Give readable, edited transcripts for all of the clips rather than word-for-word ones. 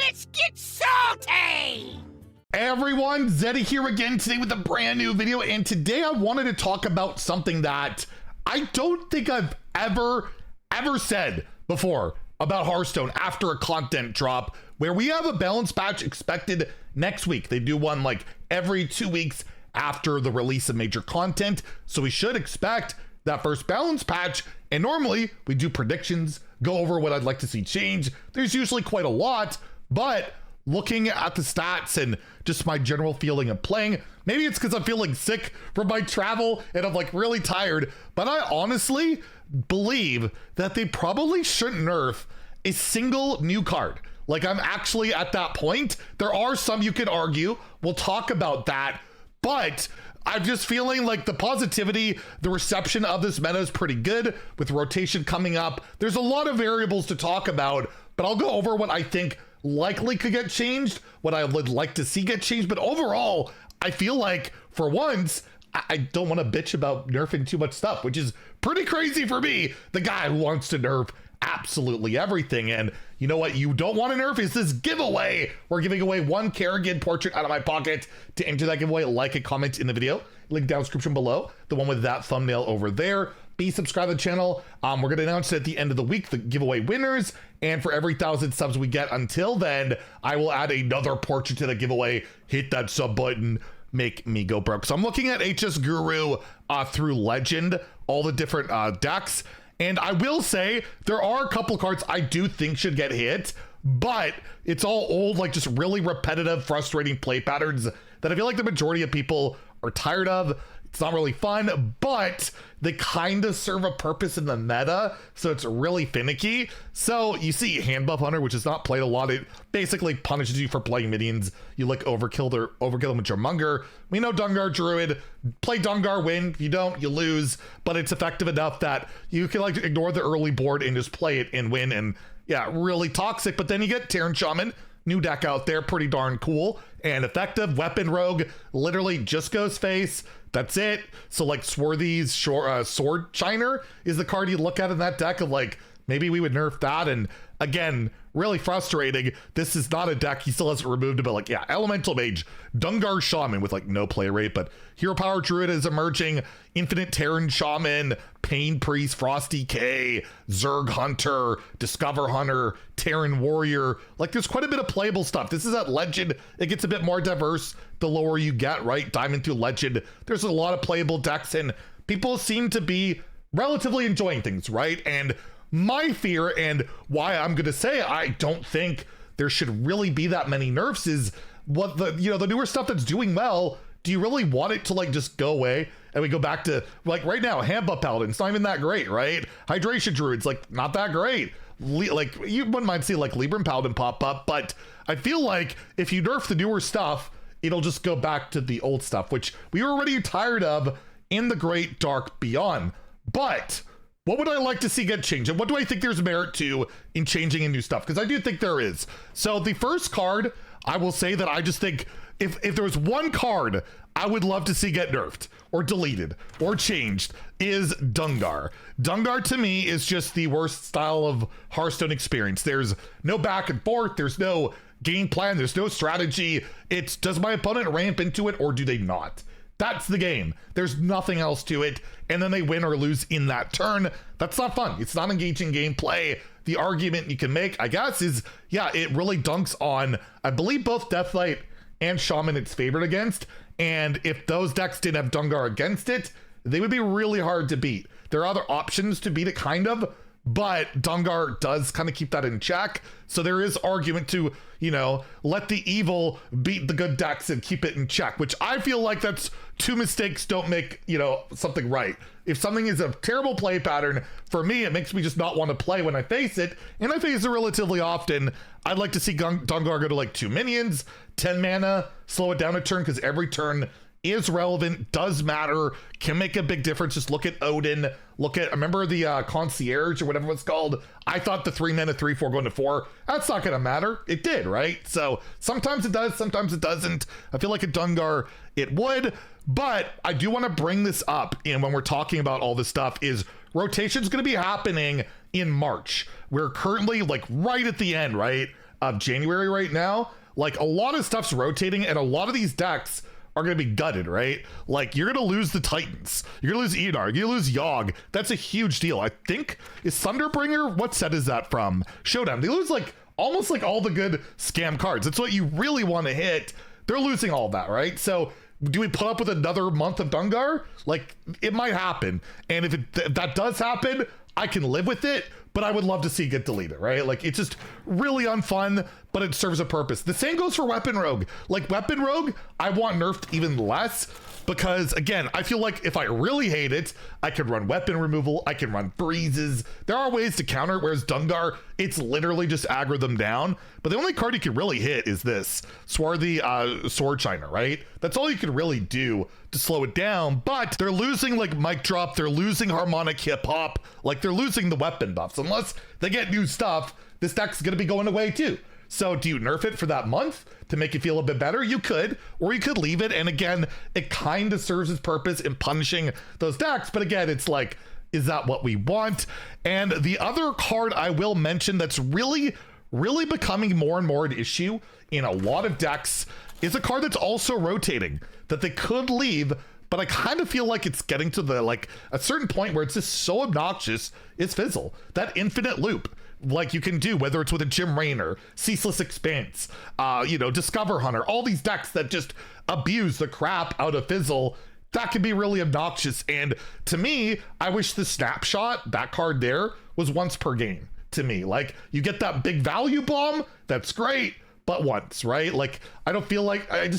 Let's get salty! Hey everyone, Zeddy here again today with a brand new video, and today I wanted to talk about something that I don't think I've ever said before about Hearthstone after a content drop, where we have a balance patch expected next week. They do one like every 2 weeks after the release of major content, so we should expect that first balance patch, and normally we do predictions, go over what I'd like to see change. There's usually quite a lot, but looking at the stats and just my general feeling of playing, maybe it's because I'm feeling sick from my travel and I'm like really tired, but I honestly believe that they probably shouldn't nerf a single new card. Like, I'm actually at that point. There are some you could argue, we'll talk about that, but I'm just feeling like the positivity, the reception of this meta is pretty good with rotation coming up. There's a lot of variables to talk about, but I'll go over what I think likely could get changed, what I would like to see get changed. But overall, I feel like for once, I don't want to bitch about nerfing too much stuff, which is pretty crazy for me, the guy who wants to nerf absolutely everything. And you know what you don't want to nerf is this giveaway. We're giving away one Kerrigan portrait out of my pocket. To enter that giveaway, like and comment in the video, link down description below, the one with that thumbnail over there. Be subscribed to the channel. We're going to announce at the end of the week the giveaway winners, and for every 1,000 subs we get until then, I will add another portrait to the giveaway. Hit that sub button, make me go broke. So I'm looking at HS Guru through Legend, all the different decks. And I will say there are a couple cards I do think should get hit, but it's all old, like just really repetitive, frustrating play patterns that I feel like the majority of people are tired of. It's not really fun, but they kind of serve a purpose in the meta, so it's really finicky. So you see Hand Buff Hunter, which is not played a lot. It basically punishes you for playing minions. You like overkill them with your Munger. We know Dungar Druid, play Dungar, win. If you don't, you lose, but it's effective enough that you can like ignore the early board and just play it and win. And yeah, really toxic. But then you get Terran Shaman, new deck out there, pretty darn cool and effective. Weapon Rogue literally just goes face. That's it. So like Swarthy's Sword Shiner is the card you look at in that deck of like, maybe we would nerf that. And again, really frustrating. This is not a deck he still hasn't removed it, but like, yeah, Elemental Mage, Dungar Shaman with like no play rate, but Hero Power Druid is emerging, Infinite Terran Shaman, Pain Priest, Frosty K, Zerg Hunter, Discover Hunter, Terran Warrior. Like, there's quite a bit of playable stuff. This is at Legend. It gets a bit more diverse the lower you get, right? Diamond through Legend. There's a lot of playable decks and people seem to be relatively enjoying things, right? And my fear and why I'm going to say I don't think there should really be that many nerfs is what the newer stuff that's doing well. Do you really want it to like just go away and we go back to like right now, Hand Buff Paladin, it's not even that great, right? Hydration Druid's like not that great. Like you wouldn't mind seeing like Libram Paladin pop up, but I feel like if you nerf the newer stuff, it'll just go back to the old stuff, which we were already tired of in the Great Dark Beyond. But what would I like to see get changed? And what do I think there's merit to in changing in new stuff? Because I do think there is. So the first card, I will say that I just think if there was one card I would love to see get nerfed or deleted or changed is Dungar. Dungar to me is just the worst style of Hearthstone experience. There's no back and forth. There's no game plan. There's no strategy. It's, does my opponent ramp into it or do they not? That's the game. There's nothing else to it. And then they win or lose in that turn. That's not fun. It's not engaging gameplay. The argument you can make, I guess, is, yeah, it really dunks on, I believe, both Deathlight and Shaman it's favored against. And if those decks didn't have Dungar against it, they would be really hard to beat. There are other options to beat it, kind of, but Dungar does kind of keep that in check. So there is argument to, let the evil beat the good decks and keep it in check, which I feel like that's two mistakes don't make, something right. If something is a terrible play pattern, for me, it makes me just not want to play when I face it. And I face it relatively often. I'd like to see Dungar go to like 2 minions, 10 mana, slow it down a turn because every turn is relevant, does matter, can make a big difference. Just look at Odin, remember the Concierge or whatever it's called? I thought the 3 mana 3/4 going to 4, that's not gonna matter. It did, right? So sometimes it does, sometimes it doesn't. I feel like at Dungar it would, but I do want to bring this up, and when we're talking about all this stuff, is rotation's gonna be happening in March. We're currently like right at the end, right? of January right now, like a lot of stuff's rotating and a lot of these decks are going to be gutted, right? Like you're going to lose the Titans. You're going to lose Enar. You're going to lose Yogg. That's a huge deal. I think, is Thunderbringer, what set is that from? Showdown. They lose like almost like all the good scam cards. It's what you really want to hit. They're losing all that, right? So do we put up with another month of Dungar? Like it might happen. And if that does happen, I can live with it, but I would love to see it get deleted, right? Like it's just really unfun, but it serves a purpose. The same goes for Weapon Rogue. Like Weapon Rogue, I want nerfed even less because again, I feel like if I really hate it, I could run weapon removal, I can run freezes. There are ways to counter it, whereas Dungar, it's literally just aggro them down. But the only card you can really hit is this Swarthy Sword Shiner, right? That's all you can really do to slow it down. But they're losing like Mic Drop, they're losing Harmonic Hip Hop, like they're losing the weapon buffs. Unless they get new stuff, this deck's gonna be going away too. So do you nerf it for that month to make it feel a bit better? You could, or you could leave it. And again, it kind of serves its purpose in punishing those decks. But again, it's like, is that what we want? And the other card I will mention that's really becoming more and more an issue in a lot of decks is a card that's also rotating that they could leave, but I kind of feel like it's getting to the like a certain point where it's just so obnoxious. It's Fizzle, that infinite loop. Like you can do, whether it's with a Jim Raynor, Ceaseless Expanse, Discover Hunter, all these decks that just abuse the crap out of Fizzle, that can be really obnoxious. And to me, I wish the Snapshot, that card there, was once per game to me. Like you get that big value bomb, that's great, but once, right? Like I just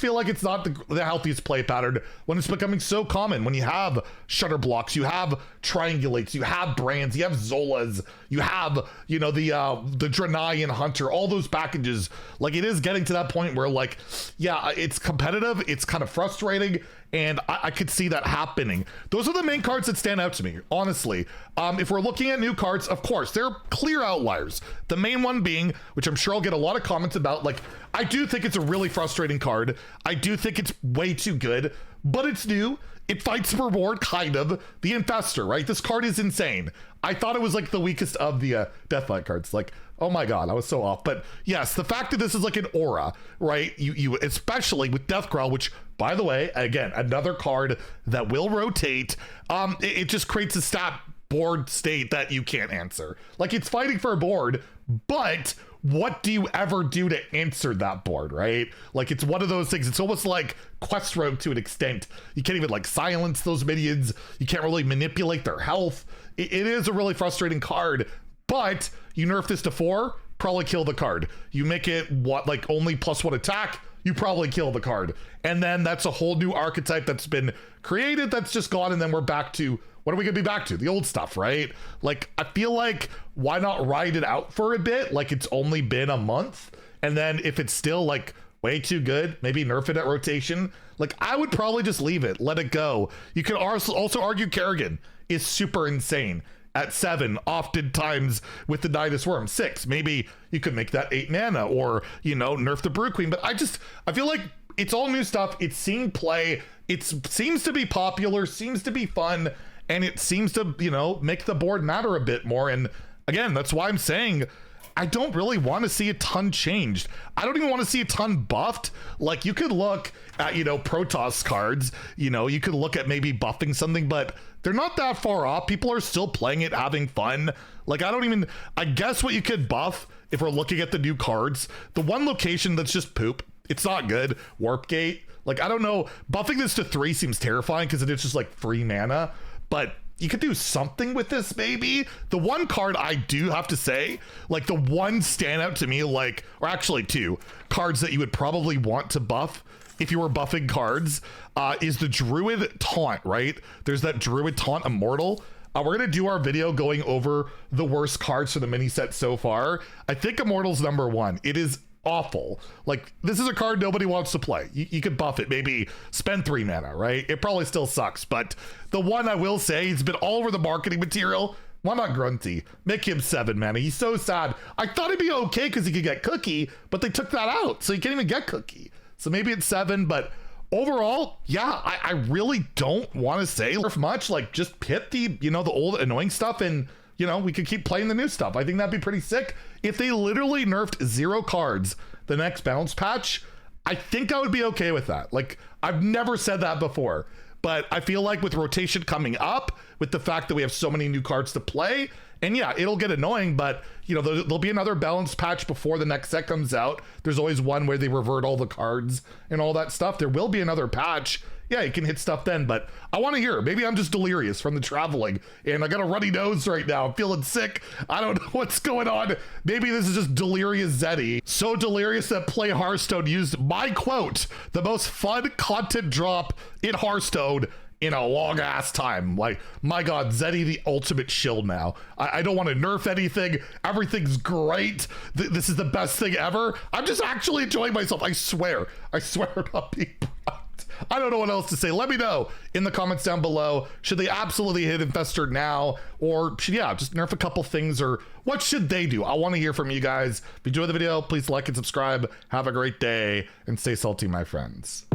feel like it's not the healthiest play pattern when it's becoming so common. When you have Shutter Blocks, you have Triangulates, you have Brands, you have Zolas, you have the Draenei and Hunter, all those packages. Like it is getting to that point where like, yeah, it's competitive, it's kind of frustrating, and I could see that happening. Those are the main cards that stand out to me, honestly. If we're looking at new cards, of course, there are clear outliers. The main one being, which I'm sure I'll get a lot of comments about, like, I do think it's a really frustrating card. I do think it's way too good, but it's new. It fights for board, kind of. The Infestor, right? This card is insane. I thought it was like the weakest of the Deathlight cards. Like, oh my God, I was so off. But yes, the fact that this is like an aura, right? You especially with Deathgrowl, which, by the way, again, another card that will rotate. It just creates a stat board state that you can't answer. Like it's fighting for a board, but what do you ever do to answer that board, right? Like it's one of those things. It's almost like Quest Rogue to an extent. You can't even like silence those minions. You can't really manipulate their health. It is a really frustrating card, but you nerf this to 4, probably kill the card. You make it like only +1 attack, you probably kill the card. And then that's a whole new archetype that's been created that's just gone, and then we're back to, what are we gonna be back to? The old stuff, right? Like, I feel like, why not ride it out for a bit? Like, it's only been a month. And then if it's still, like, way too good, maybe nerf it at rotation. Like, I would probably just leave it, let it go. You could also argue Kerrigan is super insane at 7, oftentimes with the Nidus Worm. 6, maybe you could make that 8 mana, or, nerf the Brew Queen. But I feel like it's all new stuff. It's seen play. It seems to be popular, seems to be fun, and it seems to, make the board matter a bit more. And again, that's why I'm saying I don't really want to see a ton changed. I don't even want to see a ton buffed. Like, you could look at, Protoss cards, you could look at maybe buffing something, but they're not that far off. People are still playing it, having fun. Like, I guess what you could buff, if we're looking at the new cards, the one location that's just poop, it's not good, Warp Gate. Like, I don't know, buffing this to 3 seems terrifying because it is just like free mana, but you could do something with this, maybe. The one card I do have to say, like the one standout to me, like, or actually 2 cards that you would probably want to buff if you were buffing cards, is the Druid Taunt, right? There's that Druid Taunt Immortal. We're gonna do our video going over the worst cards for the mini set so far. I think Immortal's number 1. It is awful. Like, this is a card nobody wants to play. You could buff it, maybe spend 3 mana, right? It probably still sucks, but the one I will say, it's been all over the marketing material. Why not Grunty? Make him 7 mana. He's so sad. I thought it'd be okay because he could get Cookie, but they took that out, so you can't even get Cookie. So maybe it's 7, but overall, yeah, I really don't want to say much. Like, just pit the, the old annoying stuff and you know, we could keep playing the new stuff. I think that'd be pretty sick. If they literally nerfed 0 cards the next balance patch, I think I would be okay with that. Like, I've never said that before, but I feel like with rotation coming up, with the fact that we have so many new cards to play, and yeah, it'll get annoying, but you know, there'll be another balance patch before the next set comes out. There's always one where they revert all the cards and all that stuff. There will be another patch. Yeah, you can hit stuff then, but I want to hear. Maybe I'm just delirious from the traveling and I got a runny nose right now. I'm feeling sick. I don't know what's going on. Maybe this is just delirious Zeddy. So delirious that Play Hearthstone used my quote, the most fun content drop in Hearthstone in a long ass time. Like, my God, Zeddy, the ultimate shill now. I don't want to nerf anything. Everything's great. This is the best thing ever. I'm just actually enjoying myself. I swear I'm not being proud. I don't know what else to say. Let me know in the comments down below. Should they absolutely hit Infestor now? Or should, yeah, just nerf a couple things? Or what should they do? I want to hear from you guys. If you enjoyed the video, please like and subscribe. Have a great day and stay salty, my friends.